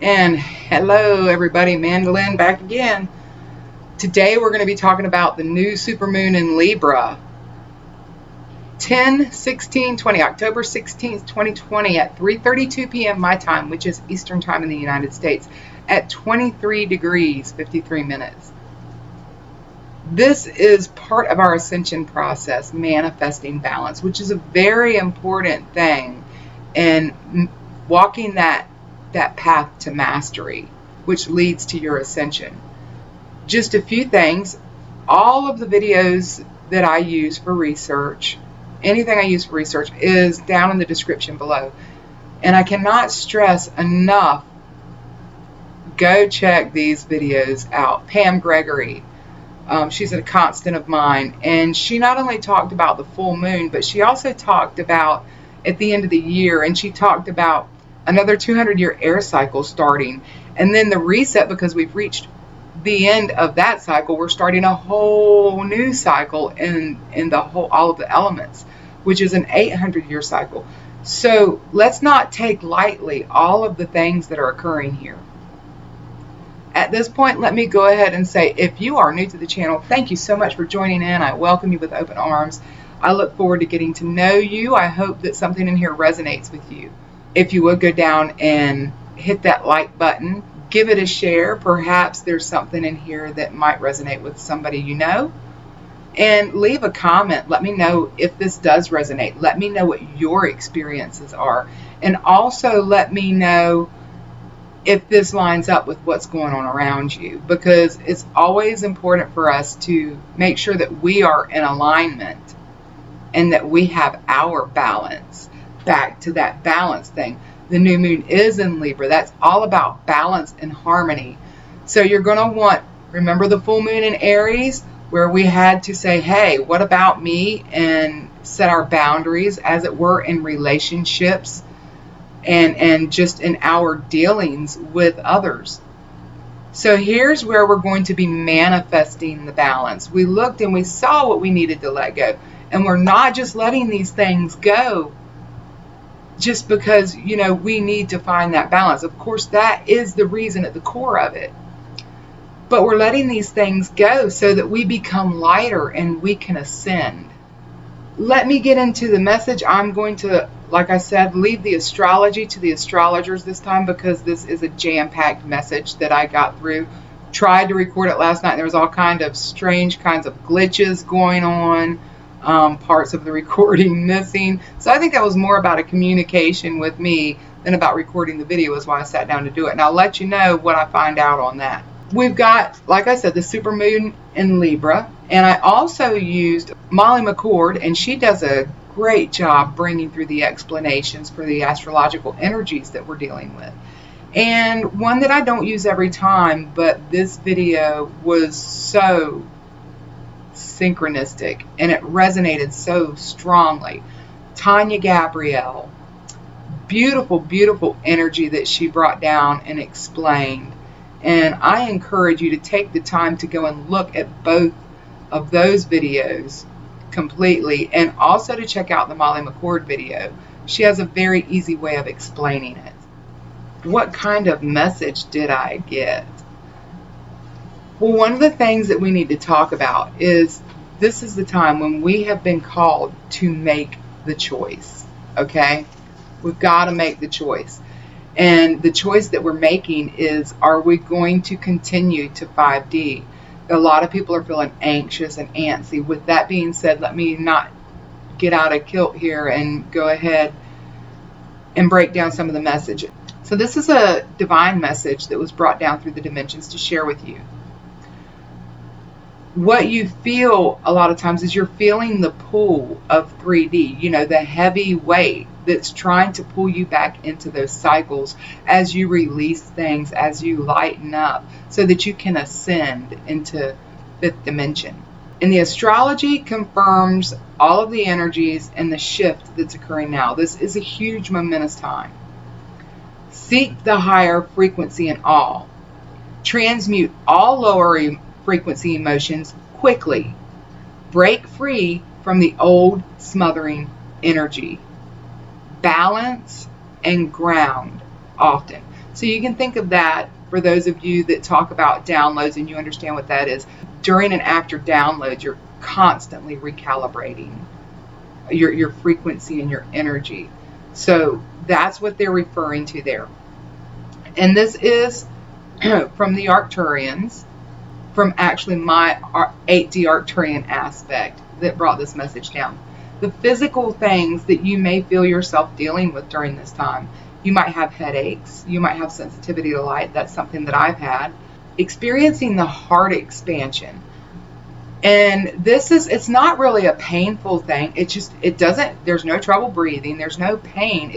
And hello everybody, Mandolin back again. Today we're going to be talking about the new supermoon in Libra. 10/16/20, October 16th, 2020 at 3:32 p.m. my time, which is Eastern time in the United States, at 23 degrees 53 minutes. This is part of our ascension process, manifesting balance, which is a very important thing in walking that path to mastery, which leads to your ascension. Just a few things. All of the videos that I use for research, anything I use for research, is down in the description below. And I cannot stress enough, go check these videos out. Pam Gregory, she's a constant of mine, and she not only talked about the full moon, but she also talked about at the end of the year, and she talked about another 200-year air cycle starting, and then the reset, because we've reached the end of that cycle. We're starting a whole new cycle in the whole, all of the elements, which is an 800-year cycle. So let's not take lightly all of the things that are occurring here. At this point, let me go ahead and say, if you are new to the channel, thank you so much for joining in. I welcome you with open arms. I look forward to getting to know you. I hope that something in here resonates with you. If you would go down and hit that like button, give it a share. Perhaps there's something in here that might resonate with somebody you know. And leave a comment. Let me know if this does resonate. Let me know what your experiences are. And also let me know if this lines up with what's going on around you, because it's always important for us to make sure that we are in alignment and that we have our balance. Back to that balance thing. The new moon is in Libra. That's all about balance and harmony. So you're going to want, remember the full moon in Aries, where we had to say, hey, what about me? And set our boundaries, as it were, in relationships and just in our dealings with others. So here's where we're going to be manifesting the balance. We looked and we saw what we needed to let go. And we're not just letting these things go just because, you know, we need to find that balance. Of course, that is the reason at the core of it. But we're letting these things go so that we become lighter and we can ascend. Let me get into the message. I'm going to, like I said, leave the astrology to the astrologers this time, because this is a jam-packed message that I got through. Tried to record it last night, and there was all kind of strange kinds of glitches going on. Parts of the recording missing. So I think that was more about a communication with me than about recording the video, is why I sat down to do it. And I'll let you know what I find out on that. We've got, like I said, the supermoon in Libra. And I also used Molly McCord, and she does a great job bringing through the explanations for the astrological energies that we're dealing with. And one that I don't use every time, but this video was so synchronistic and it resonated so strongly. Tanya Gabrielle, beautiful energy that she brought down and explained. And I encourage you to take the time to go and look at both of those videos completely, and also to check out the Molly McCord video. She has a very easy way of explaining it. What kind of message did I get? Well, one of the things that we need to talk about is this is the time when we have been called to make the choice, okay? We've got to make the choice. And the choice that we're making is, are we going to continue to 5D? A lot of people are feeling anxious and antsy. With that being said, let me not get out of kilt here and go ahead and break down some of the message. So this is a divine message that was brought down through the dimensions to share with you. What you feel a lot of times is you're feeling the pull of 3D, you know, the heavy weight that's trying to pull you back into those cycles as you release things, as you lighten up, so that you can ascend into 5th dimension. And the astrology confirms all of the energies and the shift that's occurring now. This is a huge momentous time. Seek the higher frequency in all. Transmute all lower frequency emotions quickly. Break free from the old smothering energy. Balance and ground often. So you can think of that for those of you that talk about downloads and you understand what that is. During and after downloads, you're constantly recalibrating your frequency and your energy. So that's what they're referring to there. And this is from the Arcturians, from actually my 8D Arcturian aspect that brought this message down. The physical things that you may feel yourself dealing with during this time. You might have headaches. You might have sensitivity to light. That's something that I've had. Experiencing the heart expansion. And it's not really a painful thing. There's no trouble breathing. There's no pain.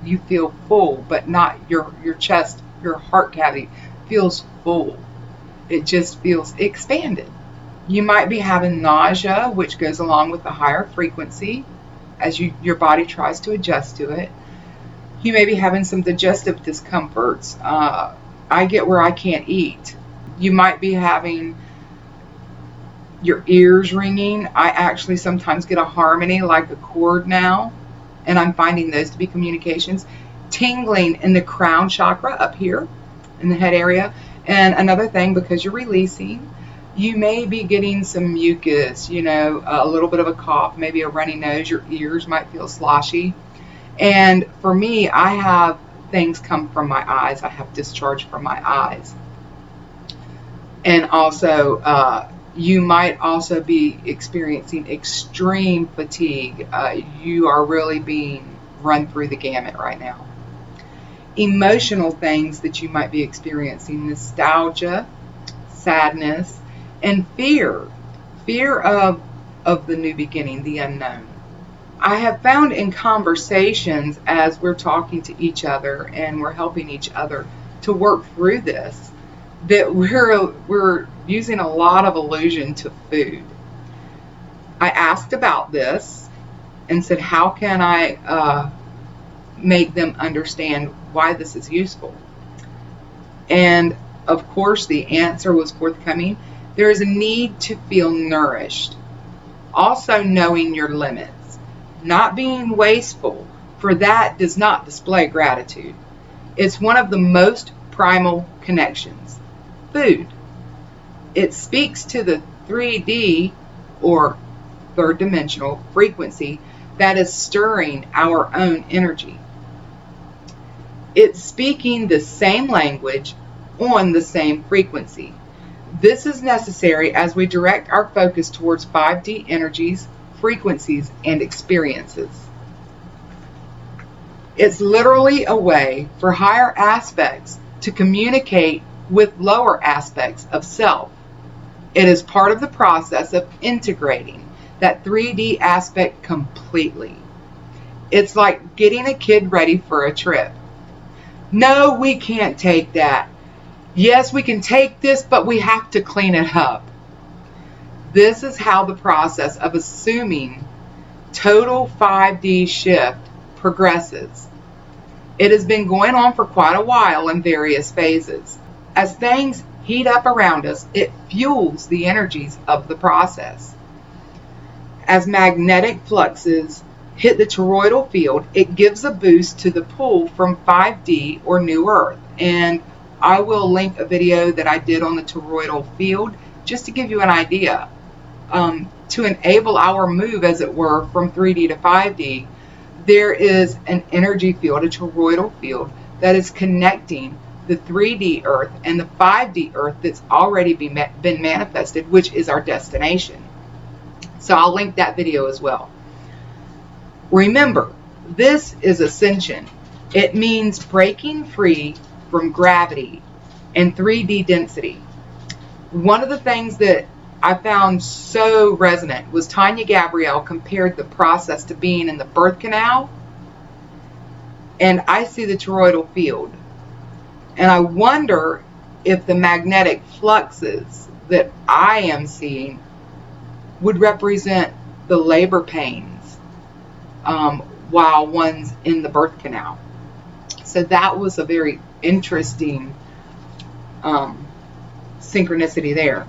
You feel full, but not your chest, your heart cavity feels full. It just feels expanded. You might be having nausea, which goes along with the higher frequency as your body tries to adjust to it. You may be having some digestive discomforts. I get where I can't eat. You might be having your ears ringing. I actually sometimes get a harmony like a chord now, and I'm finding those to be communications. Tingling in the crown chakra up here in the head area. And another thing, because you're releasing, you may be getting some mucus, a little bit of a cough, maybe a runny nose. Your ears might feel sloshy. And for me, I have things come from my eyes. I have discharge from my eyes. And also, you might also be experiencing extreme fatigue. You are really being run through the gamut right now. Emotional things that you might be experiencing: nostalgia, sadness, and fear. Fear of the new beginning, the unknown. I have found in conversations as we're talking to each other and we're helping each other to work through this, that we're using a lot of allusion to food. I asked about this and said, how can I make them understand why this is useful? And of course the answer was forthcoming. There is a need to feel nourished. Also knowing your limits. Not being wasteful, for that does not display gratitude. It's one of the most primal connections. Food. It speaks to the 3D or third dimensional frequency that is stirring our own energy. It's speaking the same language on the same frequency. This is necessary as we direct our focus towards 5D energies, frequencies, and experiences. It's literally a way for higher aspects to communicate with lower aspects of self. It is part of the process of integrating that 3D aspect completely. It's like getting a kid ready for a trip. No, we can't take that. Yes, we can take this, but we have to clean it up. This is how the process of assuming total 5D shift progresses. It has been going on for quite a while in various phases. As things heat up around us, it fuels the energies of the process. As magnetic fluxes hit the toroidal field, it gives a boost to the pull from 5D or New Earth. And I will link a video that I did on the toroidal field just to give you an idea. To enable our move, as it were, from 3D to 5D, there is an energy field, a toroidal field, that is connecting the 3D Earth and the 5D Earth that's already been manifested, which is our destination. So I'll link that video as well. Remember, this is ascension. It means breaking free from gravity and 3D density. One of the things that I found so resonant was Tanya Gabrielle compared the process to being in the birth canal, and I see the toroidal field. And I wonder if the magnetic fluxes that I am seeing would represent the labor pains while one's in the birth canal. So that was a very interesting synchronicity there.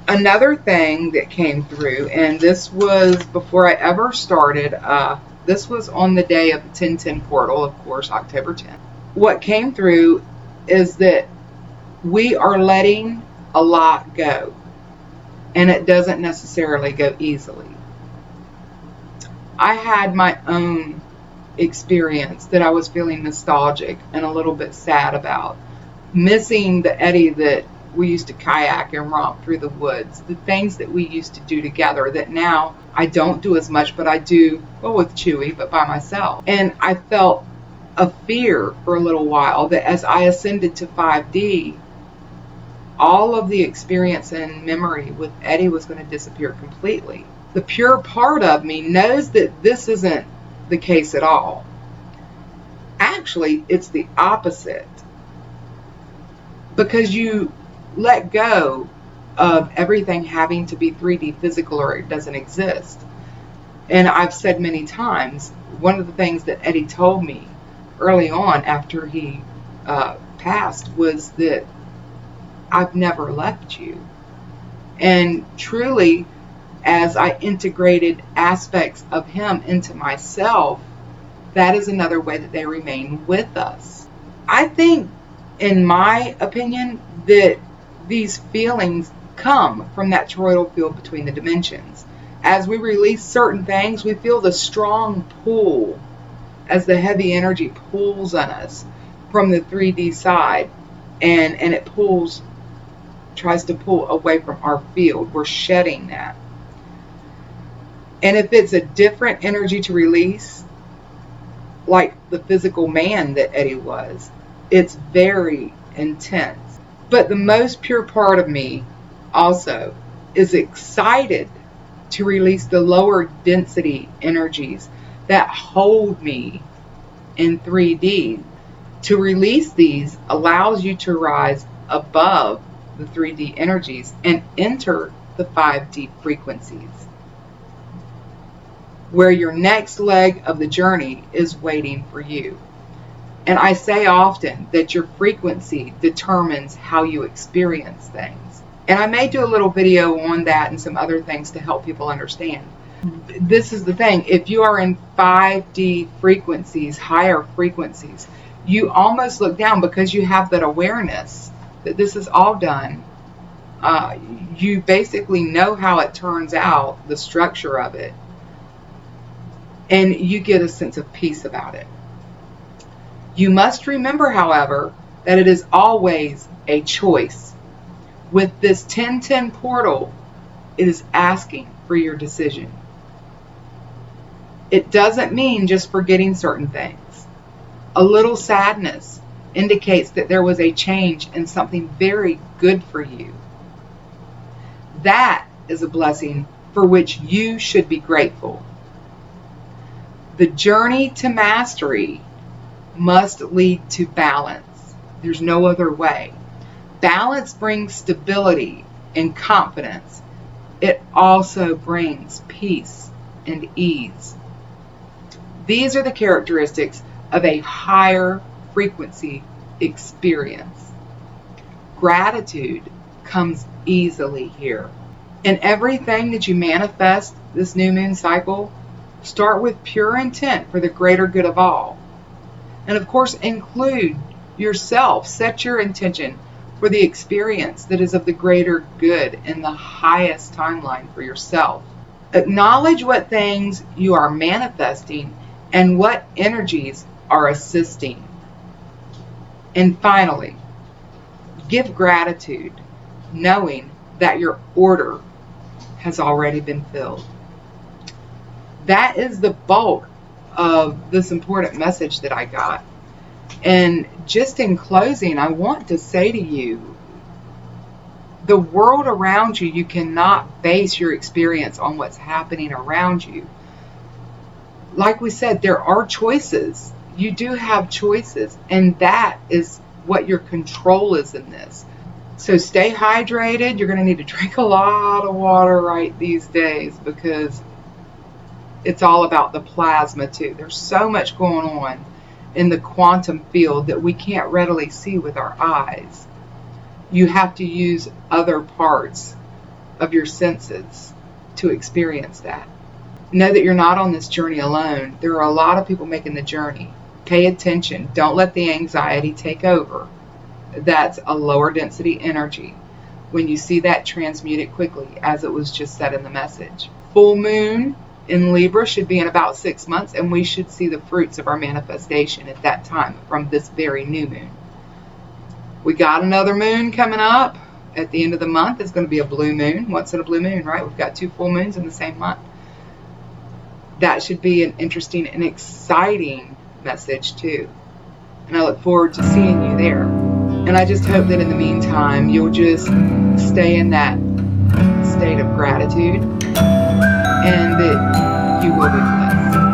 Another thing that came through, and this was before I ever started, this was on the day of the 1010 portal, of course, October 10th. what came through is that we are letting a lot go, and it doesn't necessarily go easily. I had my own experience that I was feeling nostalgic and a little bit sad about, missing the Eddie that we used to kayak and romp through the woods, the things that we used to do together that now I don't do as much, but I do, well, with Chewy, but by myself. And I felt a fear for a little while that as I ascended to 5D, all of the experience and memory with Eddie was going to disappear completely. The pure part of me knows that this isn't the case at all. Actually, it's the opposite. Because you let go of everything having to be 3D physical or it doesn't exist. And I've said many times, one of the things that Eddie told me early on after he passed was that I've never left you. And truly, as I integrated aspects of him into myself, that is another way that they remain with us. I think, in my opinion, that these feelings come from that toroidal field between the dimensions. As we release certain things, we feel the strong pull as the heavy energy pulls on us from the 3D side, and it tries to pull away from our field. We're shedding that. And if it's a different energy to release, like the physical man that Eddie was, it's very intense. But the most pure part of me also is excited to release the lower density energies that hold me in 3D. To release these allows you to rise above the 3D energies and enter the 5D frequencies, where your next leg of the journey is waiting for you. And I say often that your frequency determines how you experience things. And I may do a little video on that and some other things to help people understand. This is the thing. If you are in 5D frequencies, higher frequencies, you almost look down because you have that awareness that this is all done. You basically know how it turns out, the structure of it, and you get a sense of peace about it. You must remember, however, that it is always a choice. With this 1010 portal, it is asking for your decision. It doesn't mean just forgetting certain things. A little sadness indicates that there was a change in something very good for you. That is a blessing for which you should be grateful. The journey to mastery must lead to balance. There's no other way. Balance brings stability and confidence. It also brings peace and ease. These are the characteristics of a higher frequency experience. Gratitude comes easily here. In everything that you manifest this new moon cycle, start with pure intent for the greater good of all. And of course, include yourself. Set your intention for the experience that is of the greater good in the highest timeline for yourself. Acknowledge what things you are manifesting and what energies are assisting. And finally, give gratitude, knowing that your order has already been filled. That is the bulk of this important message that I got. And just in closing, I want to say to you, the world around you, you cannot base your experience on what's happening around you. Like we said, there are choices. You do have choices, and that is what your control is in this. So stay hydrated. You're going to need to drink a lot of water right these days, because it's all about the plasma too. There's so much going on in the quantum field that we can't readily see with our eyes. You have to use other parts of your senses to experience that. Know that you're not on this journey alone. There are a lot of people making the journey. Pay attention. Don't let the anxiety take over. That's a lower density energy. When you see that, transmute it quickly, as it was just said in the message. Full moon in Libra should be in about 6 months, and we should see the fruits of our manifestation at that time from this very new moon. We got another moon coming up at the end of the month. It's going to be a blue moon. Once in a blue moon, right? We've got 2 full moons in the same month. That should be an interesting and exciting message too. And I look forward to seeing you there. And I just hope that in the meantime, you'll just stay in that state of gratitude and that you will be blessed.